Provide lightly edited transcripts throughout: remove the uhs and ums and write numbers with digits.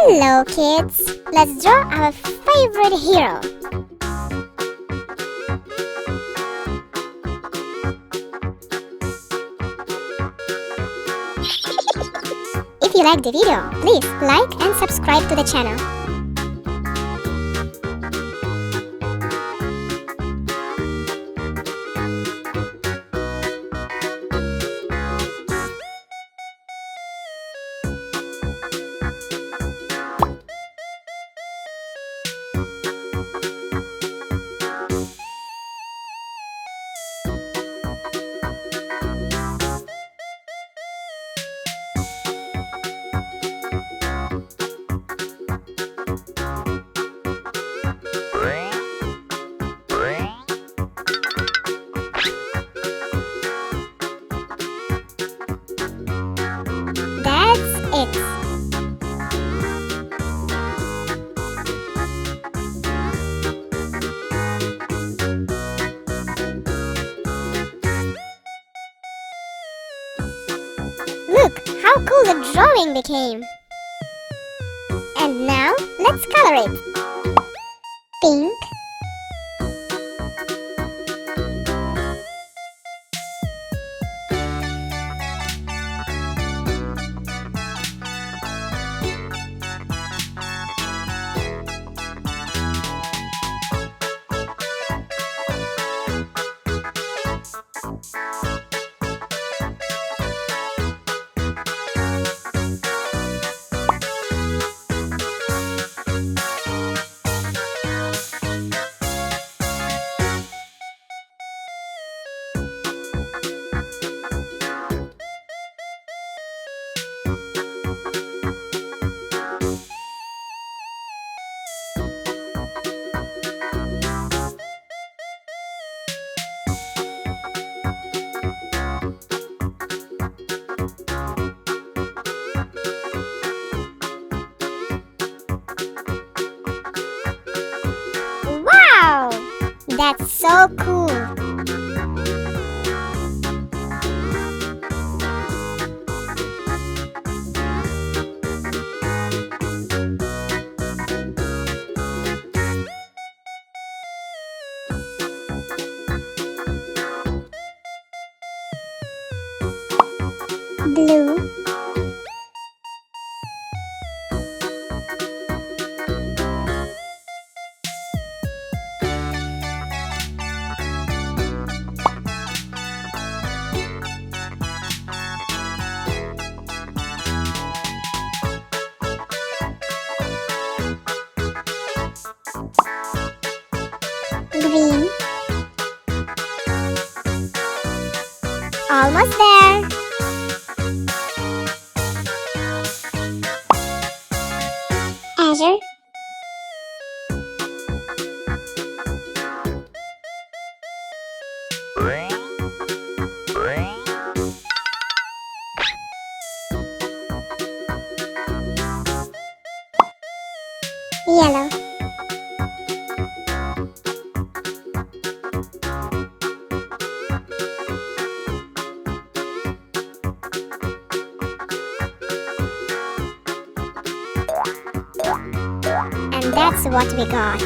Hello kids! Let's draw our favorite hero. If you like the video, please like and subscribe to the channel. That's it. Look how cool the drawing became. And now let's color it. Pink, wow! That's so cool! Blue, green, almost there. Azure, yellow, and that's what we got.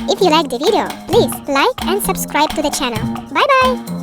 If you like the video, please like and subscribe to the channel. Bye bye!